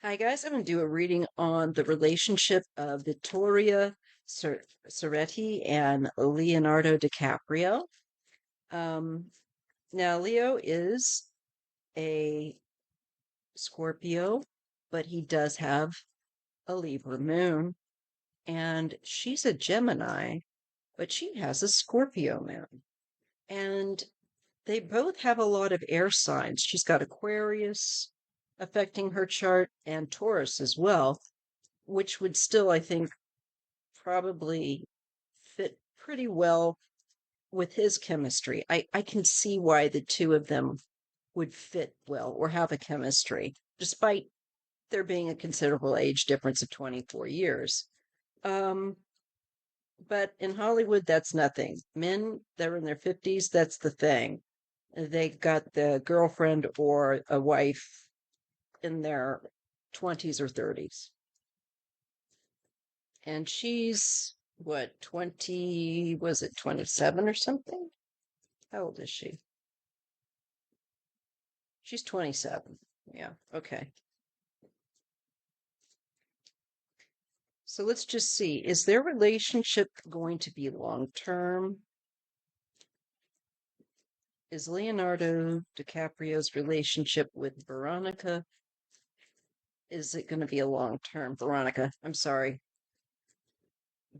Hi guys, I'm going to do a reading on the relationship of Vittoria Cerretti and Leonardo DiCaprio. Um, Now, Leo is a Scorpio, but he does have a Libra moon, and she's a Gemini, but she has a Scorpio moon. And they both have a lot of air signs. She's got Aquarius affecting her chart and Taurus as well, which would still, I think, probably fit pretty well with his chemistry. I can see why the two of them would fit well or have a chemistry, despite there being a considerable age difference of 24 years. Um, but in Hollywood, that's nothing. Men that are in their 50s, that's the thing. They got the girlfriend or a wife in their 20s or 30s. And she's what, 20, was it 27 or something? How old is she? She's 27. Yeah, okay. So let's just see. Is their relationship going to be long term? Is Leonardo DiCaprio's relationship with Veronica, is it going to be a long term? Veronica, I'm sorry.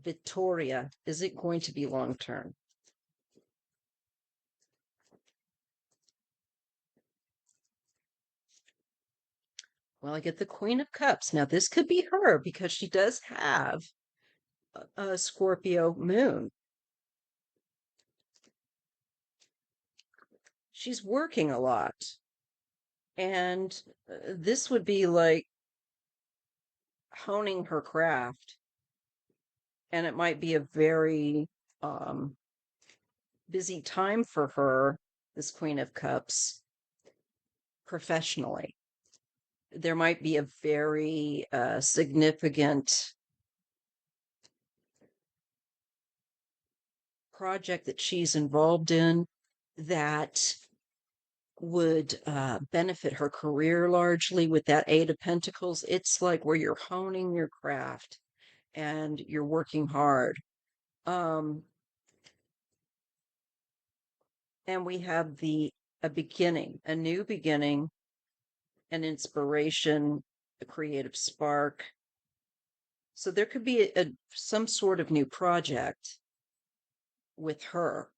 Vittoria, is it going to be long term? Well, I get the Queen of Cups. Now, this could be her because she does have a Scorpio moon. She's working a lot. And this would be like honing her craft. And it might be a very um, busy time for her, this Queen of Cups, professionally. There might be a very significant project that she's involved in that would benefit her career largely with that Eight of Pentacles. It's like where you're honing your craft and you're working hard. Um, and we have a beginning, a new beginning, an inspiration, a creative spark. So there could be some sort of new project with her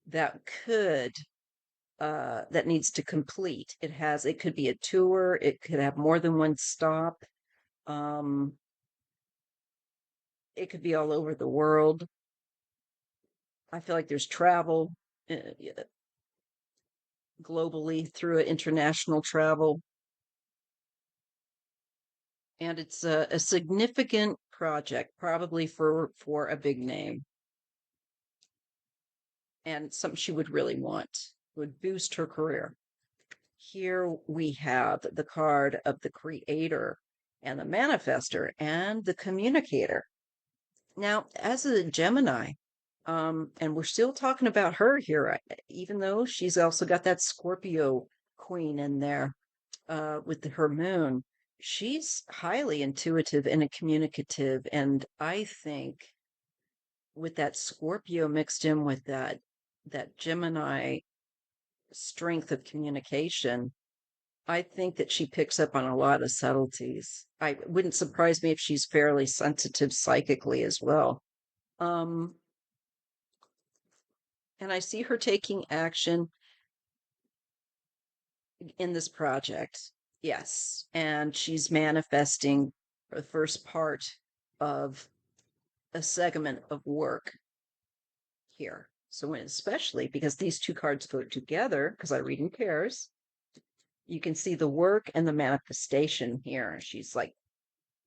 that could that needs to complete. It could be a tour, it could have more than one stop. Um, it could be all over the world. I feel like there's travel globally through international travel, and it's a significant project, probably for a big name, and something she would really want, would boost her career. Here we have the card of the creator and the manifester and the communicator. Now, as a Gemini, and we're still talking about her here, even though she's also got that Scorpio queen in there with her moon. She's highly intuitive and communicative, and I think with that Scorpio mixed in with that Gemini strength of communication, I think that she picks up on a lot of subtleties. I wouldn't surprise me if she's fairly sensitive psychically as well. Um, and I see her taking action in this project. Yes. And she's manifesting the first part of a segment of work here. So, especially because these two cards go together, because I read in pairs, you can see the work and the manifestation here. She's like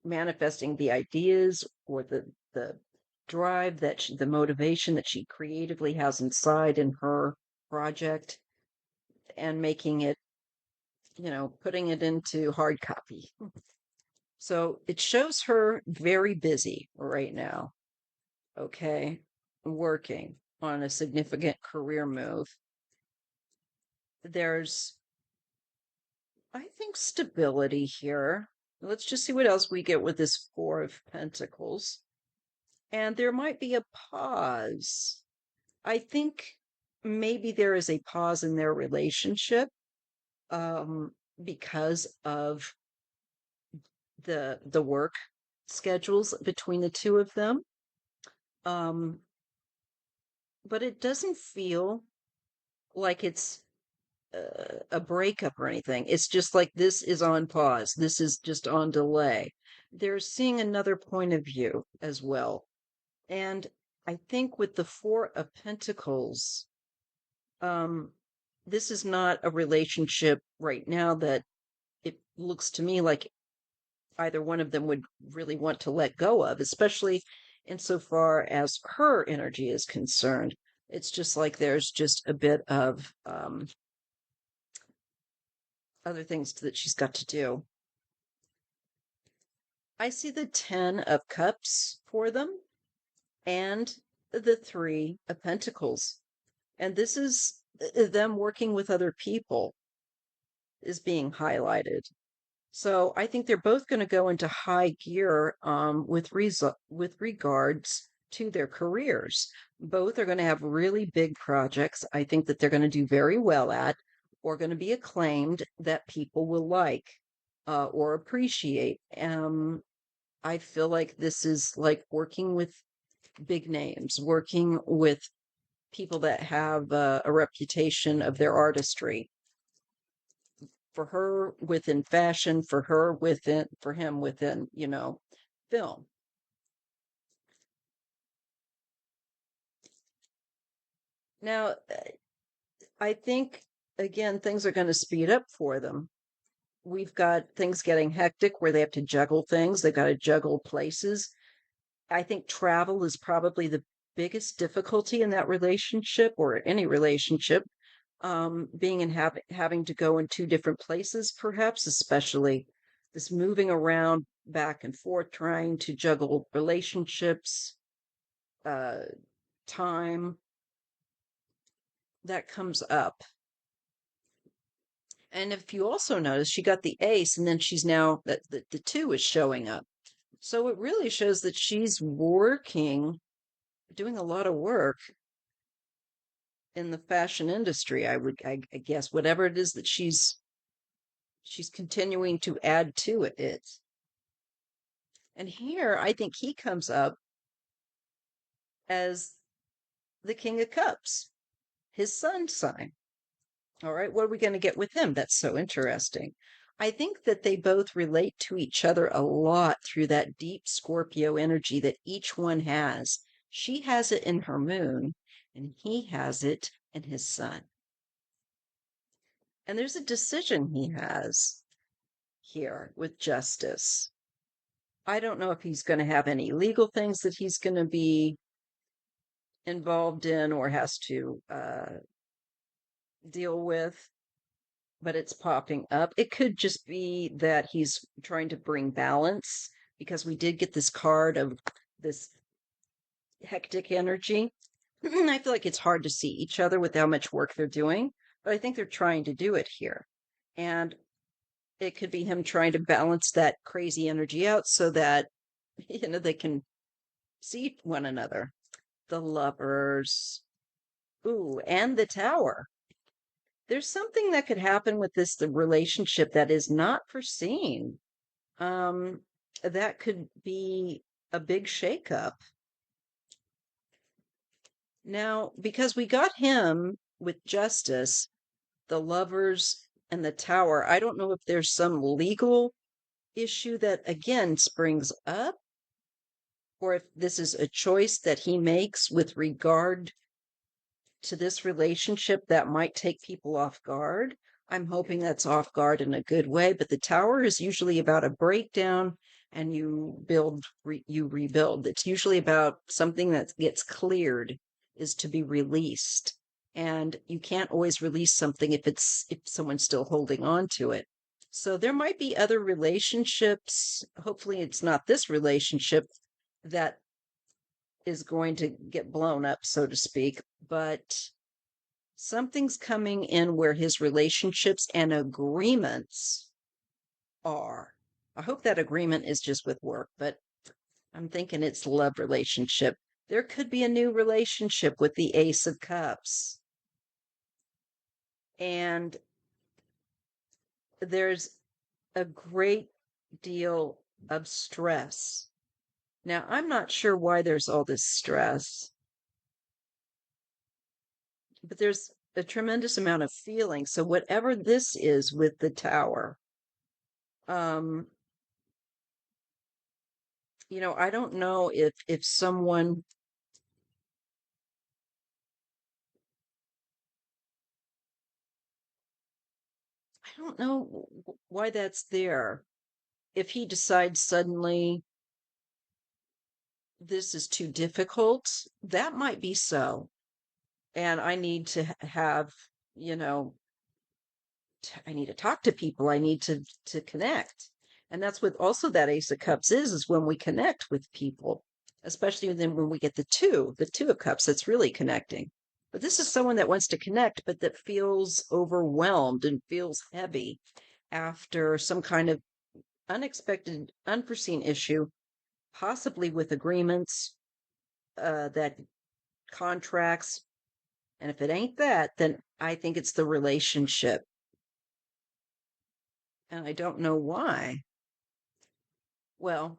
manifesting the ideas or the drive the motivation that she creatively has inside in her project and making it, putting it into hard copy. So it shows her very busy right now, okay, working on a significant career move. There's, I think, stability here. Let's just see what else we get with this Four of Pentacles. And there might be a pause. I think maybe there is a pause in their relationship because of the work schedules between the two of them. Um, but it doesn't feel like it's a breakup or anything. It's just like this is on pause. This is just on delay. They're seeing another point of view as well. And I think with the Four of Pentacles, um, this is not a relationship right now that it looks to me like either one of them would really want to let go of, especially insofar as her energy is concerned. It's just like there's just a bit of other things that she's got to do. I see the 10 of Cups for them and the Three of Pentacles. And this is them working with other people is being highlighted. So I think they're both going to go into high gear with regards to their careers. Both are going to have really big projects. I think that they're going to do very well at, or going to be acclaimed that people will like or appreciate. I feel like this is like working with big names, working with people that have a reputation of their artistry. For her within fashion, for him within, film. Now, I think again things are going to speed up for them. We've got things getting hectic where they have to juggle things. They've got to juggle places. I think travel is probably the biggest difficulty in that relationship or any relationship. Being in having to go in two different places, perhaps, especially this moving around back and forth, trying to juggle relationships, uh, time that comes up. And if you also notice, she got the ace, and then she's now that the two is showing up. So it really shows that she's working, doing a lot of work in the fashion industry. I guess, whatever it is that she's continuing to add to it. And here, I think he comes up as the King of Cups, his sun sign. All right, what are we going to get with him? That's so interesting. I think that they both relate to each other a lot through that deep Scorpio energy that each one has. She has it in her moon, and he has it in his sun. And there's a decision he has here with justice. I don't know if he's going to have any legal things that he's going to be involved in or has to deal with, but it's popping up. It could just be that he's trying to bring balance because we did get this card of this hectic energy. I feel like it's hard to see each other with how much work they're doing, but I think they're trying to do it here. And it could be him trying to balance that crazy energy out so that they can see one another. The Lovers. Ooh, and the Tower. There's something that could happen with the relationship that is not foreseen. Um, that could be a big shakeup. Now, because we got him with Justice, the Lovers, and the Tower, I don't know if there's some legal issue that again springs up, or if this is a choice that he makes with regard to this relationship that might take people off guard. I'm hoping that's off guard in a good way, but the Tower is usually about a breakdown and you rebuild. It's usually about something that gets cleared is to be released. And you can't always release something if someone's still holding on to it. So there might be other relationships. Hopefully it's not this relationship that is going to get blown up, so to speak, but something's coming in where his relationships and agreements are. I hope that agreement is just with work, but I'm thinking it's love relationship. There could be a new relationship with the Ace of Cups. And there's a great deal of stress. Now, I'm not sure why there's all this stress, but there's a tremendous amount of feeling. So whatever this is with the tower, um, I don't know if someone, I don't know why that's there. If he decides suddenly this is too difficult, that might be so. And I need to have, you know, I need to talk to people. I need to connect. And that's what also that Ace of Cups is when we connect with people, especially then when we get the two of cups, that's really connecting. But this is someone that wants to connect, but that feels overwhelmed and feels heavy after some kind of unexpected, unforeseen issue, possibly with agreements, that contracts. And if it ain't that, then I think it's the relationship. And I don't know why. Well,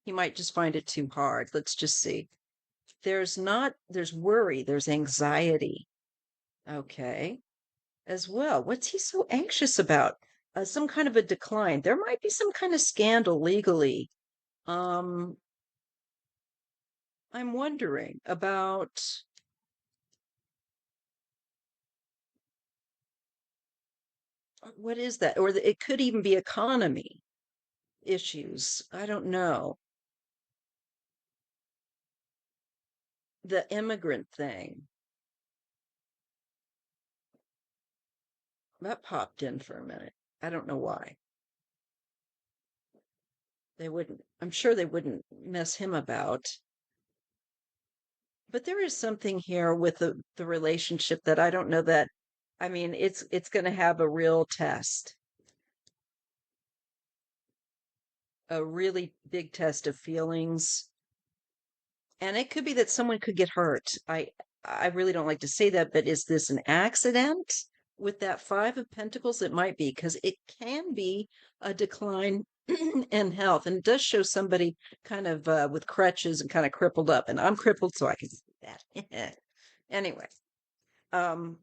he might just find it too hard. Let's just see. There's worry, there's anxiety. Okay. As well. What's he so anxious about? Some kind of a decline. There might be some kind of scandal legally. Um, I'm wondering about what is that? Or it could even be economy issues. I don't know. The immigrant thing that popped in for a minute. I don't know why. They wouldn't, I'm sure they wouldn't mess him about. But there is something here with the relationship that I don't know that, I mean, it's going to have a real test, a really big test of feelings. And it could be that someone could get hurt. I really don't like to say that, but is this an accident? With that Five of Pentacles, it might be because it can be a decline in health, and it does show somebody kind of with crutches and kind of crippled up. And I'm crippled, so I can see that. Anyway, um,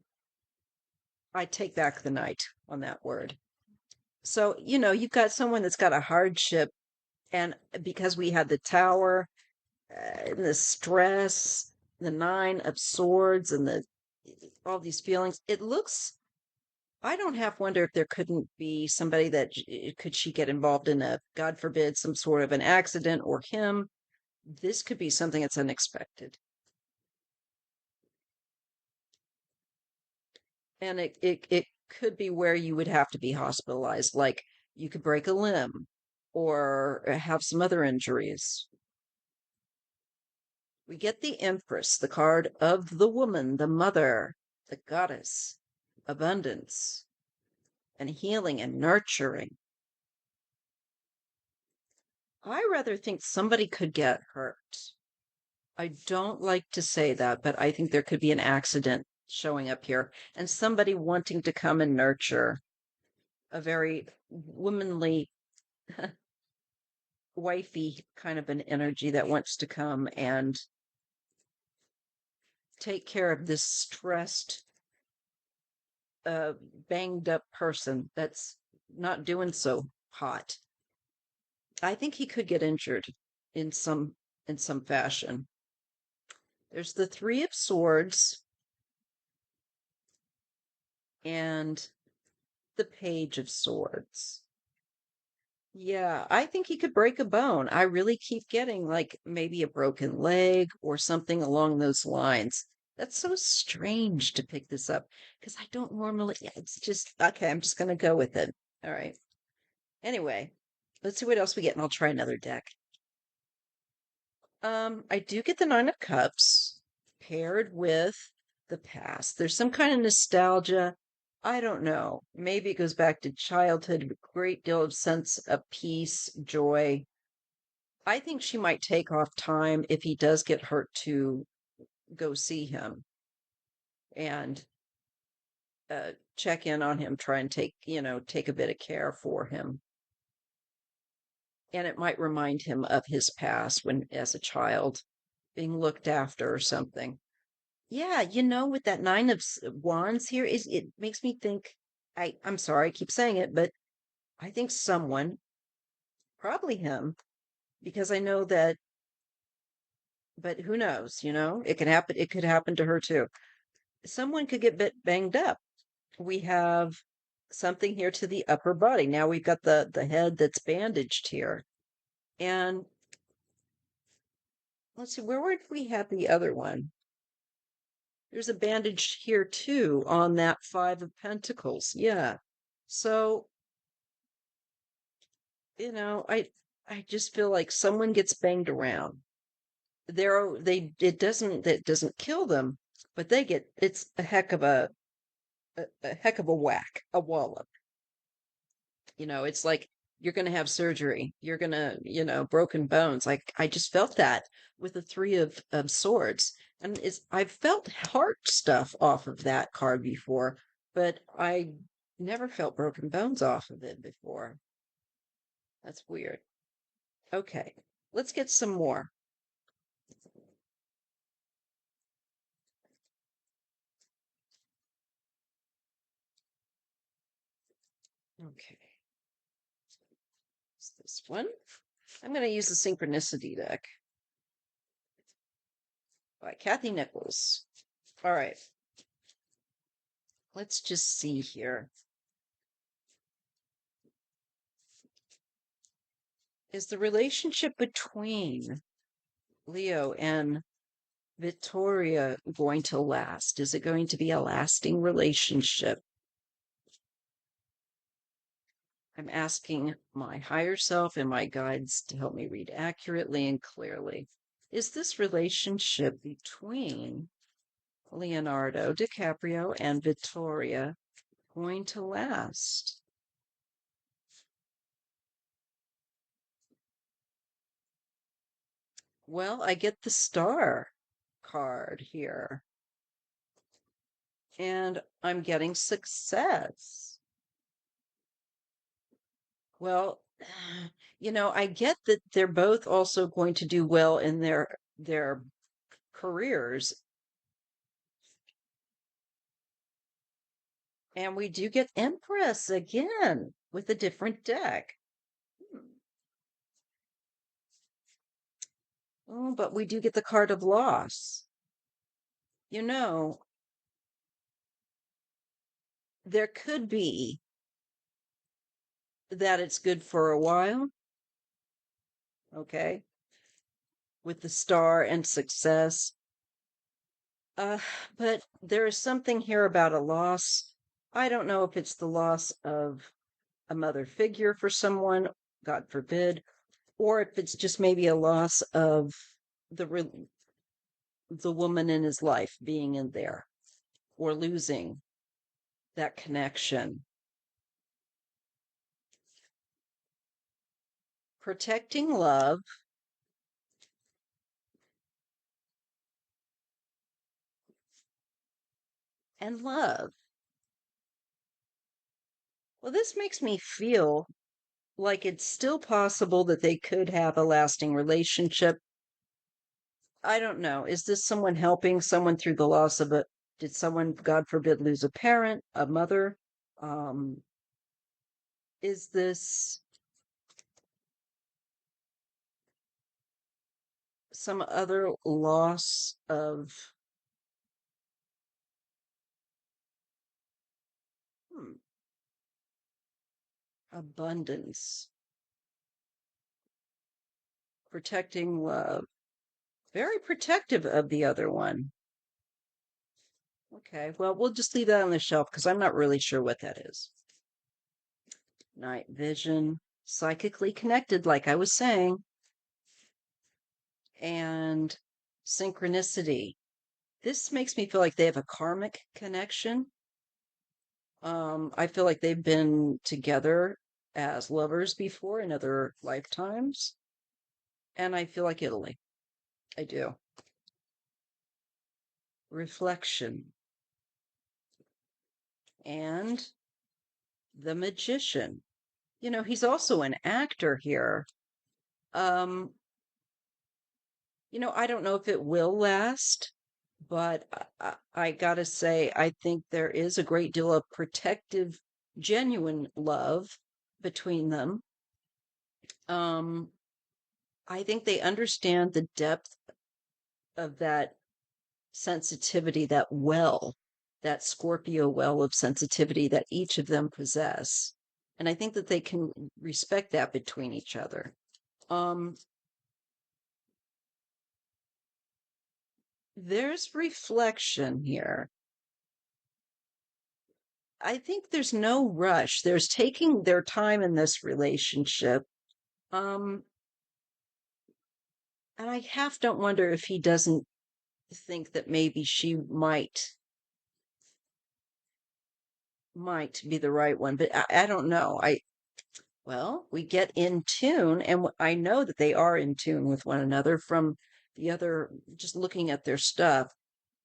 I take back the night on that word. So, you've got someone that's got a hardship, and because we had the tower, and the stress, the Nine of Swords, and the all these feelings, it looks. I don't half wonder if there couldn't be somebody that could she get involved in a, God forbid, some sort of an accident or him. This could be something that's unexpected. And it could be where you would have to be hospitalized, like you could break a limb or have some other injuries. We get the Empress, the card of the woman, the mother, the goddess, abundance, and healing and nurturing. I rather think somebody could get hurt. I don't like to say that, but I think there could be an accident showing up here and somebody wanting to come and nurture a very womanly, wifey kind of an energy that wants to come and take care of this stressed, uh, banged up person that's not doing so hot. I think he could get injured in some fashion. There's the Three of Swords and the Page of Swords. Yeah, I think he could break a bone. I really keep getting like maybe a broken leg or something along those lines. That's so strange to pick this up because I don't normally, it's just, okay, I'm just going to go with it. All right. Anyway, let's see what else we get and I'll try another deck. I do get the Nine of Cups paired with the past. There's some kind of nostalgia. I don't know. Maybe it goes back to childhood, a great deal of sense of peace, joy. I think she might take off time if he does get hurt to go see him and check in on him, try and take a bit of care for him. And it might remind him of his past when, as a child, being looked after or something. Yeah, with that nine of wands here is it makes me think I'm sorry, I keep saying it, but I think someone, probably him, because I know that, but who knows, it could happen to her too. Someone could get bit banged up. We have something here to the upper body. Now we've got the head that's bandaged here. And let's see, where would we have the other one? There's a bandage here too on that five of pentacles. Yeah. So, I just feel like someone gets banged around. It doesn't kill them, but it's a heck of a whack, a wallop. It's like you're going to have surgery. You're going to, broken bones. Like I just felt that with the three of swords. And I've felt heart stuff off of that card before, but I never felt broken bones off of it before. That's weird. Okay, let's get some more. Okay, it's this one. I'm going to use the Synchronicity deck by Kathy Nichols. All right, let's just see here. Is the relationship between Leo and Vittoria going to last? Is it going to be a lasting relationship? I'm asking my higher self and my guides to help me read accurately and clearly. Is this relationship between Leonardo DiCaprio and Vittoria going to last? Well, I get the star card here, and I'm getting success. Well, I get that they're both also going to do well in their careers, and we do get Empress again with a different deck. Hmm. Oh, but we do get the card of loss. You know, there could be that it's good for a while, okay, with the star and success. Uh, but there is something here about a loss. I don't know if it's the loss of a mother figure for someone, God forbid, or if it's just maybe a loss of the woman in his life being in there or losing that connection. Protecting love and love. Well, this makes me feel like it's still possible that they could have a lasting relationship. I don't know. Is this someone helping someone through the loss of a, did someone, God forbid, lose a parent, a mother? Um, is this some other loss of hmm, abundance, protecting love? Very protective of the other one. Okay, well, we'll just leave that on the shelf because I'm not really sure what that is. Night vision, psychically connected, like I was saying, and synchronicity. This makes me feel like they have a karmic connection. I feel like they've been together as lovers before in other lifetimes, and I feel like Italy. I do. Reflection and the magician. He's also an actor here. Um, I don't know if it will last, but I gotta say, I think there is a great deal of protective, genuine love between them. Um, I think they understand the depth of that sensitivity, that Scorpio well of sensitivity that each of them possess. And I think that they can respect that between each other. Um, there's reflection here. I think there's no rush. There's taking their time in this relationship. Um, and I half don't wonder if he doesn't think that maybe she might be the right one, but I don't know. Well, we get in tune, and I know that they are in tune with one another from the other, just looking at their stuff.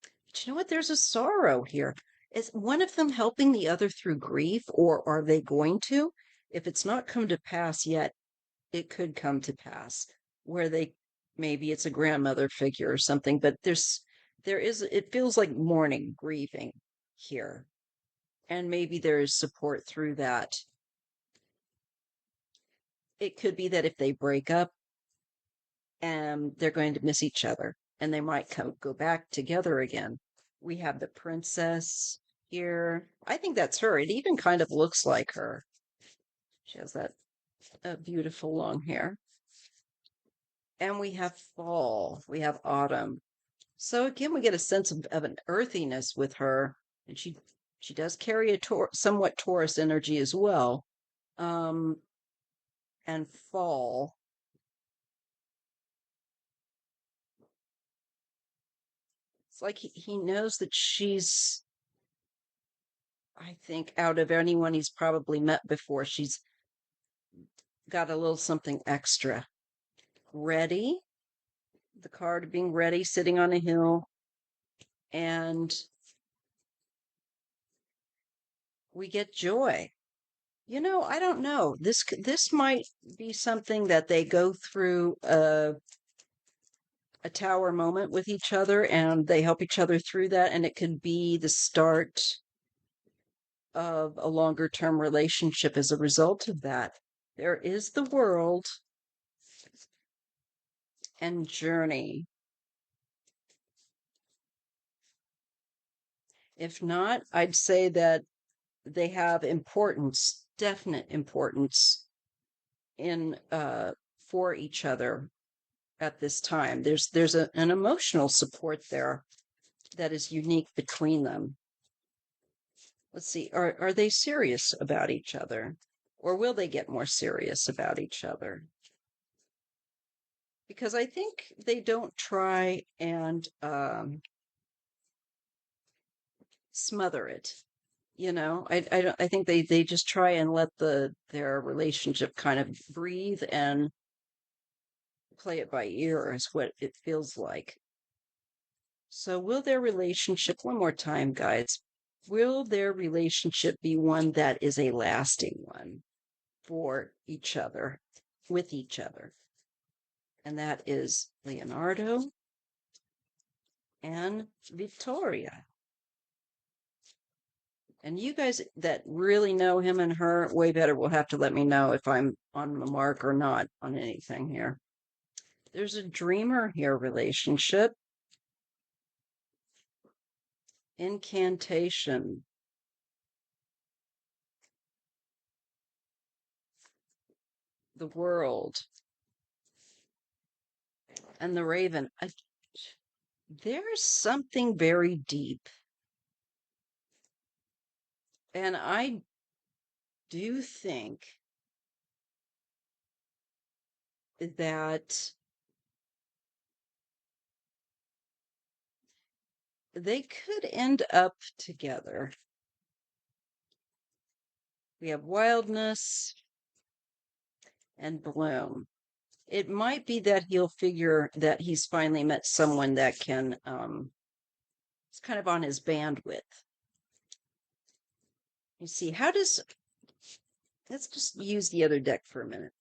But you know what? There's a sorrow here. Is one of them helping the other through grief, or are they going to? If it's not come to pass yet, it could come to pass where maybe it's a grandmother figure or something, but it feels like mourning, grieving here. And maybe there is support through that. It could be that if they break up, they're going to miss each other and they might go back together again. We have the princess here. I think that's her. It even kind of looks like her. She has that beautiful long hair. And we have fall, we have autumn. So again, we get a sense of an earthiness with her, and she does carry a somewhat Taurus energy as well. Um, and fall. It's like he knows that she's, I think, out of anyone he's probably met before, she's got a little something extra. Ready, the card being ready, sitting on a hill, and we get joy. I don't know. This might be something that they go through a tower moment with each other and they help each other through that, and it could be the start of a longer term relationship as a result of that. There is the world and journey. If not, I'd say that they have importance, definite importance in for each other at this time. There's an emotional support there that is unique between them. Let's see, are they serious about each other? Or will they get more serious about each other? Because I think they don't try and smother it. I think they just try and let their relationship kind of breathe and play it by ear is what it feels like. So will their relationship, one more time, guys, will their relationship be one that is a lasting one for each other, with each other? And that is Leonardo and Vittoria. And you guys that really know him and her way better will have to let me know if I'm on the mark or not on anything here. There's a dreamer here relationship. Incantation. The world. And the raven. There's something very deep. And I do think that they could end up together. We have wildness and bloom. It might be that he'll figure that he's finally met someone that can, it's kind of on his bandwidth. You see, let's just use the other deck for a minute.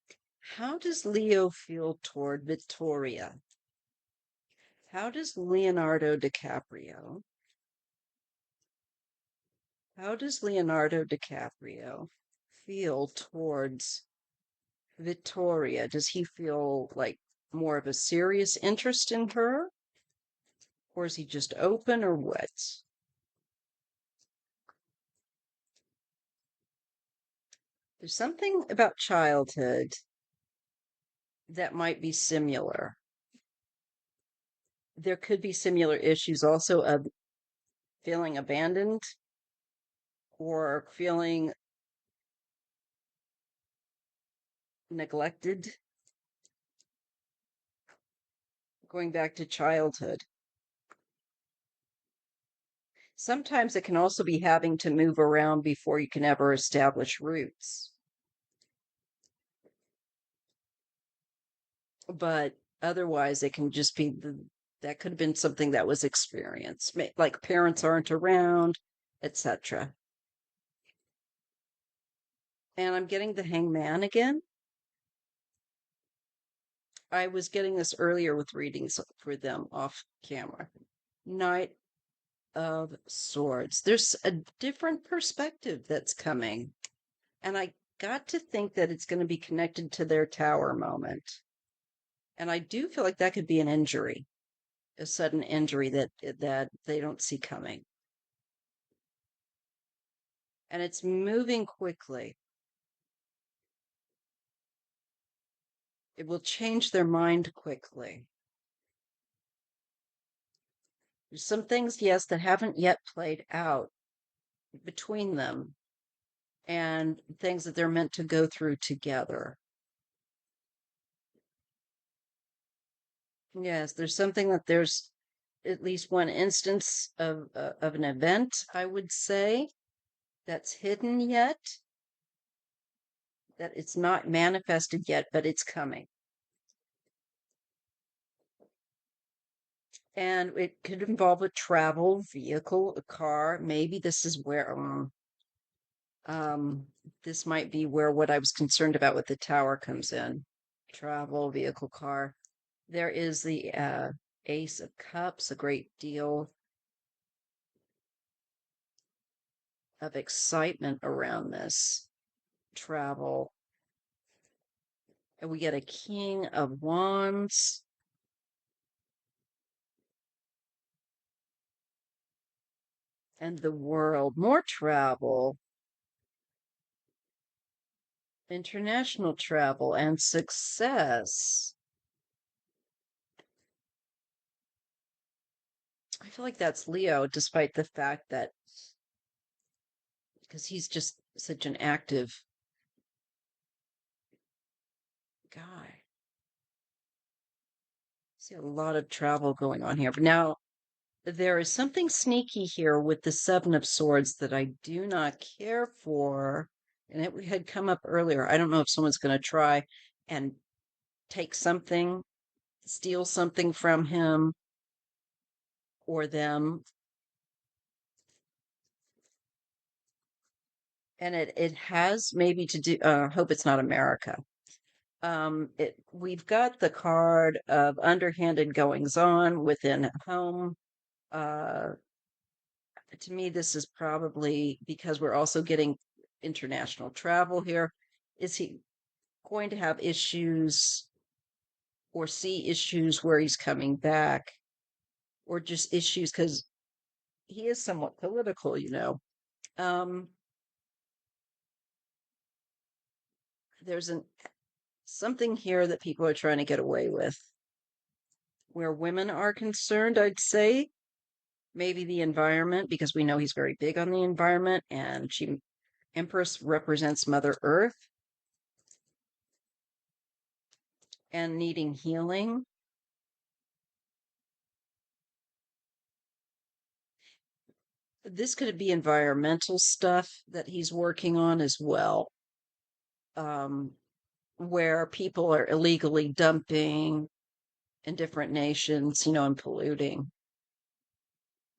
How does Leo feel toward Vittoria? How does Leonardo DiCaprio? How does Leonardo DiCaprio feel towards Vittoria? Does he feel like more of a serious interest in her? Or is he just open or what? There's something about childhood that might be similar. There could be similar issues also of feeling abandoned or feeling neglected, going back to childhood. Sometimes it can also be having to move around before you can ever establish roots. But otherwise, it can just be that could have been something that was experienced, like parents aren't around, etc. And I'm getting the hangman again. I was getting this earlier with readings for them off camera. Knight of Swords. There's a different perspective that's coming. And I got to think that it's going to be connected to their tower moment. And I do feel like that could be an injury, a sudden injury that they don't see coming. And it's moving quickly. It will change their mind quickly. There's some things, yes, that haven't yet played out between them and things that they're meant to go through together. Yes, there's something that there's at least one instance of an event, I would say, that's hidden yet, that it's not manifested yet, but it's coming. And it could involve a travel vehicle, a car. Maybe this is where this might be where what I was concerned about with the tower comes in. Travel vehicle, car. There is the Ace of Cups, a great deal of excitement around this travel. And we get a King of Wands. And the World. More travel. International travel and success. I feel like that's Leo, despite the fact that because he's just such an active guy. See a lot of travel going on here. But now there is something sneaky here with the Seven of Swords that I do not care for. And it had come up earlier. I don't know if someone's going to try and take something, steal something from him or them. And it has maybe to do, hope it's not America. We've got the card of underhanded goings on within home. To me, this is probably because we're also getting international travel here. Is he going to have issues or see issues where he's coming back, or just issues because he is somewhat political, you know? Um, there's something here that people are trying to get away with. Where women are concerned, I'd say maybe the environment, because we know he's very big on the environment, and Empress represents Mother Earth and needing healing. This could be environmental stuff that he's working on as well, um, where people are illegally dumping in different nations, and polluting.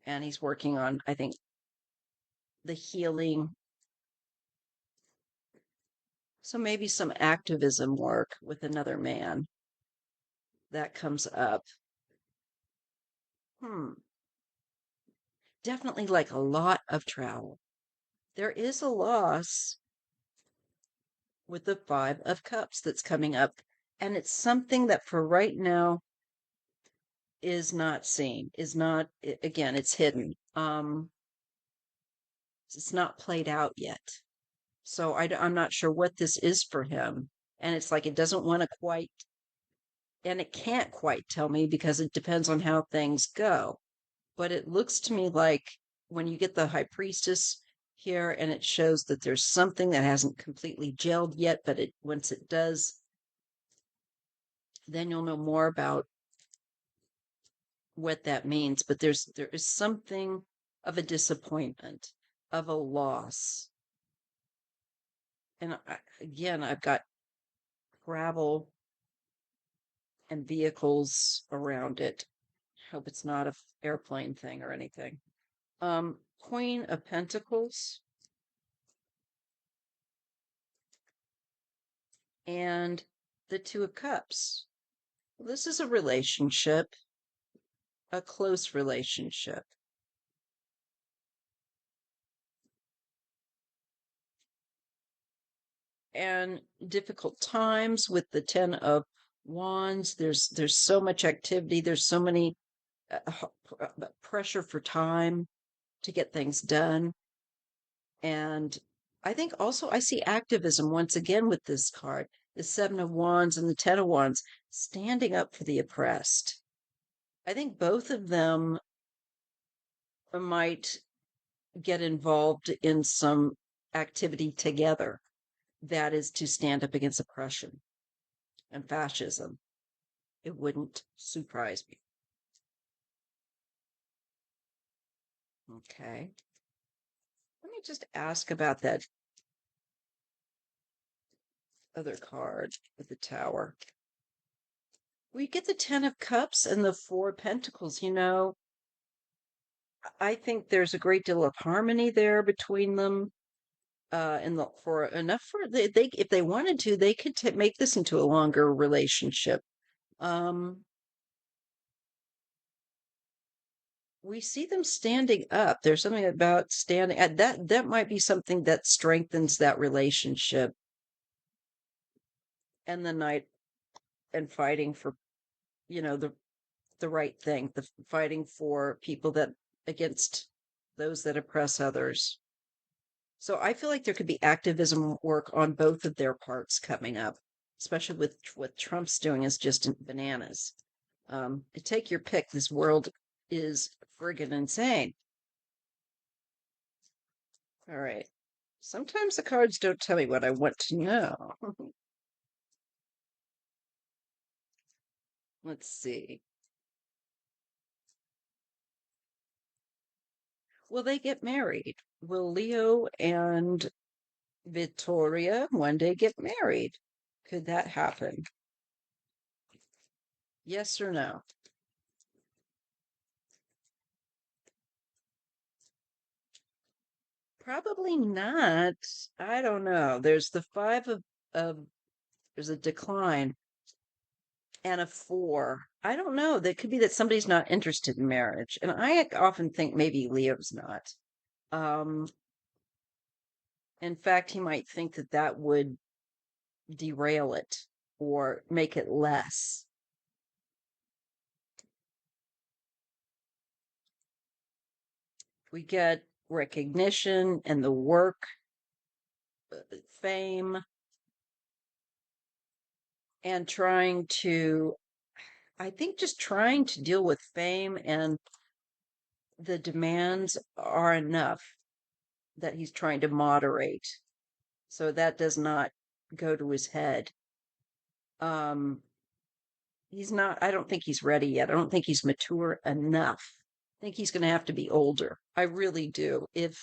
And he's working on, I think, the healing. So maybe some activism work with another man that comes up. Hmm. Definitely like a lot of travel. There is a loss with the Five of Cups that's coming up. And it's something that for right now is not seen, is not, again, it's hidden. It's not played out yet. So I'm not sure what this is for him. And it's like it doesn't want to quite, and it can't quite tell me because it depends on how things go. But it looks to me like when you get the High Priestess here and it shows that there's something that hasn't completely gelled yet, but once it does, then you'll know more about what that means. But there is something of a disappointment, of a loss. And again, I've got gravel and vehicles around it. Hope it's not a airplane thing or anything. Queen of Pentacles and the Two of Cups. This is a relationship, a close relationship. And difficult times with the Ten of Wands. There's so much activity. There's so many pressure for time to get things done. And I think also I see activism once again with this card, the Seven of Wands and the Ten of Wands, standing up for the oppressed. I think both of them might get involved in some activity together that is to stand up against oppression and fascism. It wouldn't surprise me. Okay. Let me just ask about that other card with the Tower. We get the Ten of Cups and the Four of Pentacles. I think there's a great deal of harmony there between them. And for enough for they if they wanted to, they could make this into a longer relationship. Um, we see them standing up. There's something about standing at that might be something that strengthens that relationship. And the Knight and fighting for, the right thing, the fighting for people that against those that oppress others. So I feel like there could be activism work on both of their parts coming up, especially with what Trump's doing is just bananas. Take your pick. This world is friggin' insane. All right. Sometimes the cards don't tell me what I want to know. Let's see. Will they get married? Will Leo and Vittoria one day get married? Could that happen? Yes or no? Probably not. I don't know. There's the of there's a decline and a four. I don't know. That could be that somebody's not interested in marriage. And I often think maybe Leo's not. Um, in fact, he might think that that would derail it or make it less. We get recognition and the work, fame, and I think just trying to deal with fame and the demands are enough that he's trying to moderate. So that does not go to his head. Um, he's not, I don't think he's ready yet. I don't think he's mature enough. I think he's going to have to be older I really do. If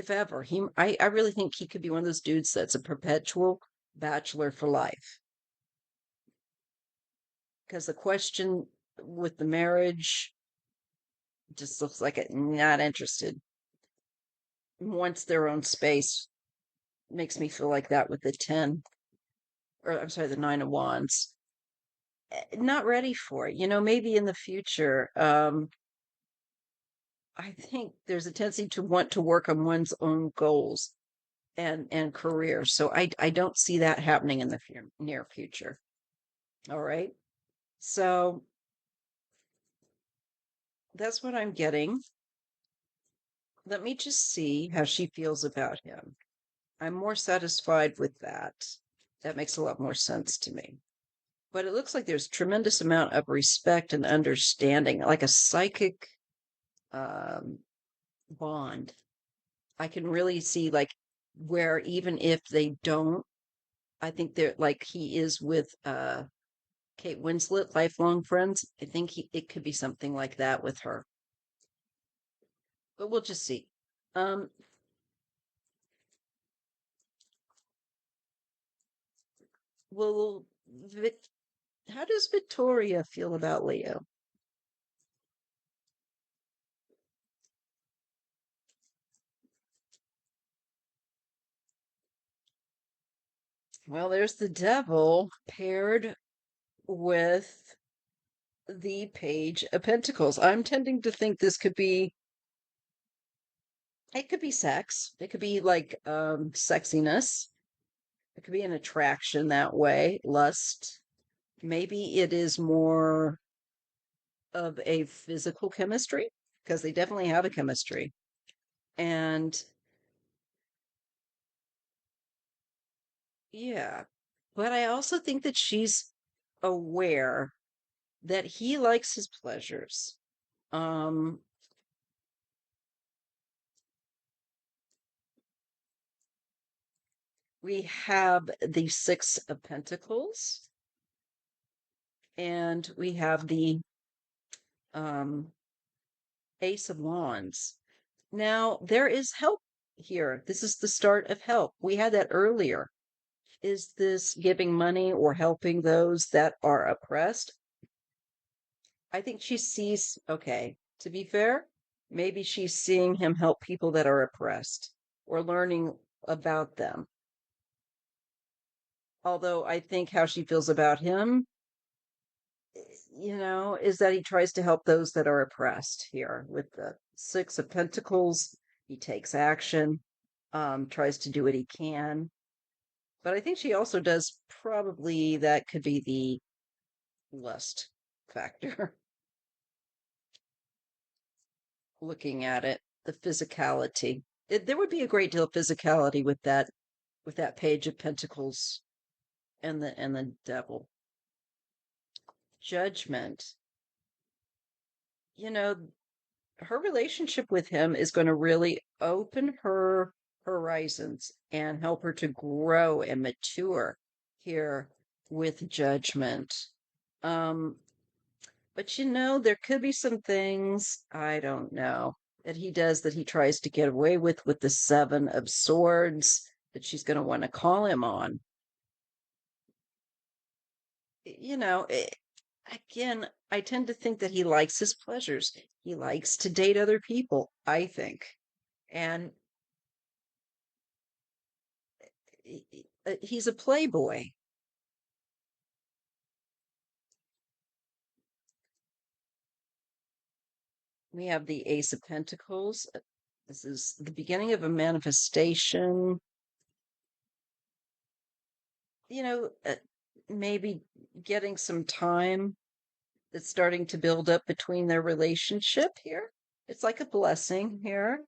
ever, I really think he could be one of those dudes that's a perpetual bachelor for life. Because the question with the marriage just looks like it not interested. Wants their own space. Makes me feel like that with the 10, or I'm sorry, the 9 of Wands. Not ready for it. Maybe in the future. I think there's a tendency to want to work on one's own goals and career. So I don't see that happening in the near future. All right. So that's what I'm getting. Let me just see how she feels about him. I'm more satisfied with that. That makes a lot more sense to me. But it looks like there's tremendous amount of respect and understanding, like a psychic um, bond. I can really see like where even if they don't, I think they're like he is with Kate Winslet, lifelong friends. I think it could be something like that with her. But we'll just see. Um, well, how does Victoria feel about Leo? Well, there's the devil paired with the Page of Pentacles. I'm tending to think this could be, it could be sex. It could be like sexiness. It could be an attraction that way, lust. Maybe it is more of a physical chemistry because they definitely have a chemistry. And yeah, but I also think that she's aware that he likes his pleasures. Um, we have the Six of Pentacles and we have the um, Ace of Wands. Now, there is help here. This is the start of help. We had that earlier. Is this giving money or helping those that are oppressed? I think she sees, okay, to be fair, maybe she's seeing him help people that are oppressed or learning about them. Although I think how she feels about him, is that he tries to help those that are oppressed here with the Six of Pentacles. He takes action, tries to do what he can. But I think she also does probably that could be the lust factor. Looking at it, the physicality. There would be a great deal of physicality with that Page of Pentacles and the devil. Judgment. You know, her relationship with him is going to really open her horizons and help her to grow and mature here with Judgment. Um, but there could be some things, I don't know, that he does that he tries to get away with the Seven of Swords that she's going to want to call him on. Again, I tend to think that he likes his pleasures. He likes to date other people, I think. And he's a playboy. We have the Ace of Pentacles. This is the beginning of a manifestation. You know, uh, Maybe getting some time that's starting to build up between their relationship here. It's like a blessing here.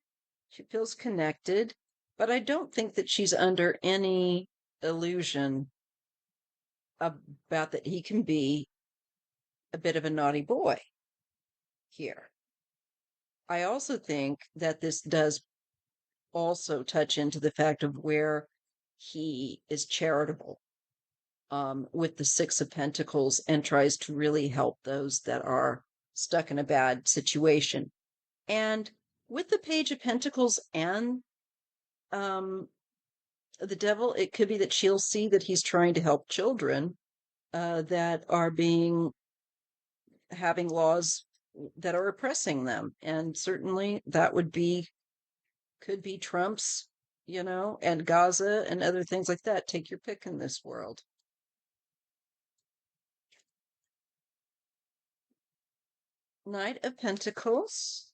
She feels connected, but I don't think that she's under any illusion about that he can be a bit of a naughty boy here. I also think that this does also touch into the fact of where he is charitable with the Six of Pentacles and tries to really help those that are stuck in a bad situation. And With the Page of Pentacles and um, the Devil, it could be that she'll see that he's trying to help children that are being having laws that are oppressing them, and certainly that would be could be Trump's, and Gaza and other things like that. Take your pick in this world. Knight of Pentacles.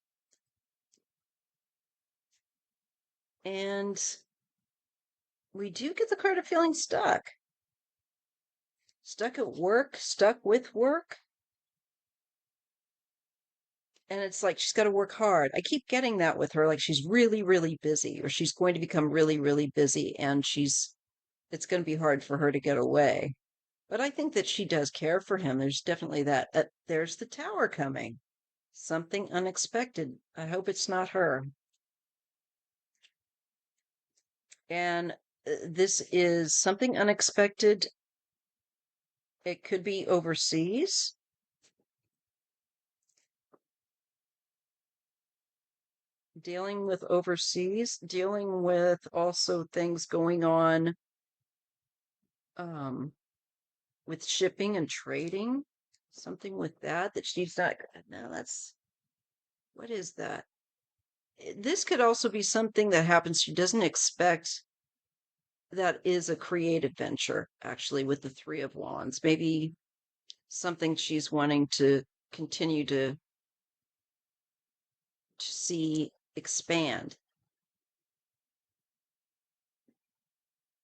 And we do get the card of feeling stuck. Stuck at work, stuck with work. And it's like she's got to work hard. I keep getting that with her, like she's really, really busy, or she's going to become really, really busy, and it's going to be hard for her to get away. But I think that she does care for him. There's definitely that. There's the Tower coming. Something unexpected. I hope it's not her. And this is something unexpected. It could be overseas. Dealing with overseas, dealing with also things going on um, with shipping and trading. Something with that she's not. No, what is that? This could also be something that happens she doesn't expect, that is a creative venture, actually, with the Three of Wands. Maybe something she's wanting to continue to see expand.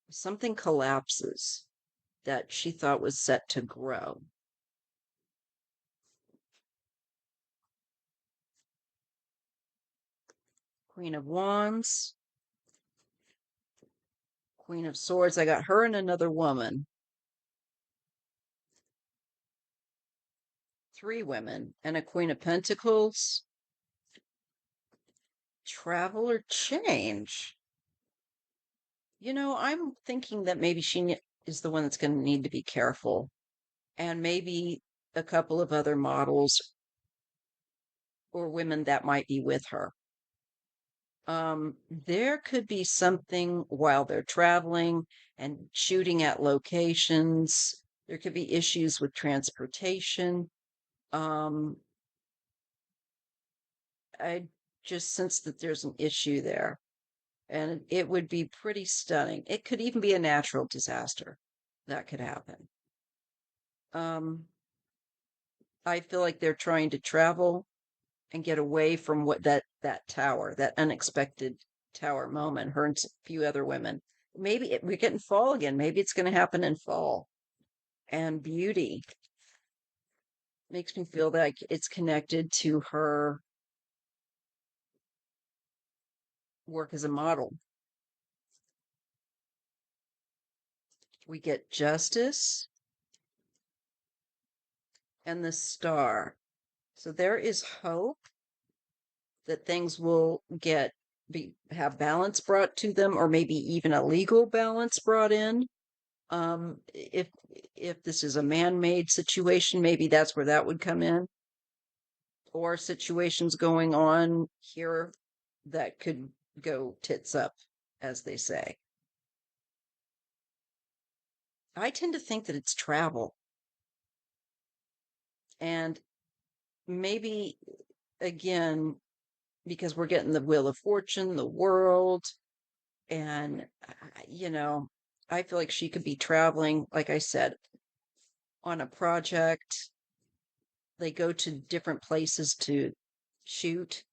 Something collapses that she thought was set to grow. Queen of Wands, Queen of Swords. I got her and another woman. Three women and a Queen of Pentacles. Travel or change. I'm thinking that maybe she is the one that's going to need to be careful, and maybe a couple of other models or women that might be with her. There could be something while they're traveling and shooting at locations. There could be issues with transportation. Um, I just sense that there's an issue there, and it would be pretty stunning. It could even be a natural disaster that could happen. Um, I feel like they're trying to travel and get away from what that tower, that unexpected tower moment. Her and a few other women. Maybe we're getting fall again. Maybe it's going to happen in fall. And beauty makes me feel like it's connected to her work as a model. We get Justice and the Star. So there is hope that things will have balance brought to them, or maybe even a legal balance brought in. If this is a man-made situation, maybe that's where that would come in, or situations going on here that could go tits up, as they say. I tend to think that it's travel, and maybe again, because we're getting the Wheel of Fortune, the world, and I feel like she could be traveling, like I said, on a project. They go to different places to shoot.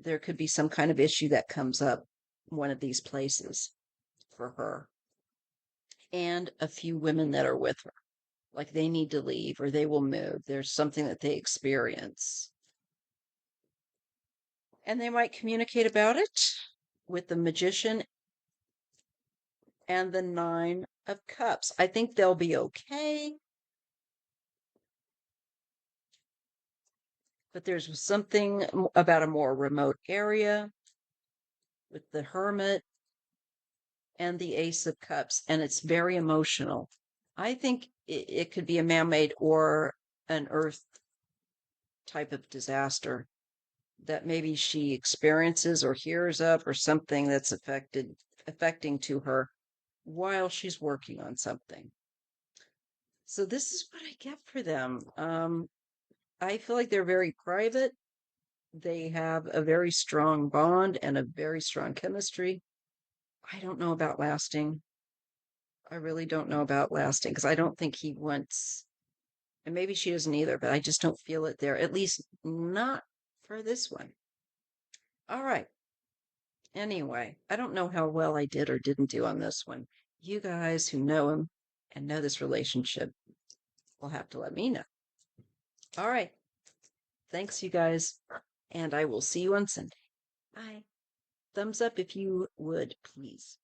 There could be some kind of issue that comes up one of these places for her, and a few women that are with her, like they need to leave or they will move. There's something that they experience, and they might communicate about it with the Magician and the Nine of Cups. I think they'll be okay, but there's something about a more remote area with the Hermit and the Ace of Cups, and it's very emotional. I think it could be a man-made or an earth type of disaster that maybe she experiences or hears of, or something that's affecting to her while she's working on something. So this is what I get for them. I feel like they're very private. They have a very strong bond and a very strong chemistry. I don't know about lasting. I really don't know about lasting because I don't think he wants, and maybe she doesn't either, but I just don't feel it there, at least not for this one. All right. Anyway, I don't know how well I did or didn't do on this one. You guys who know him and know this relationship will have to let me know. All right. Thanks, you guys. And I will see you on Sunday. Bye. Thumbs up if you would, please.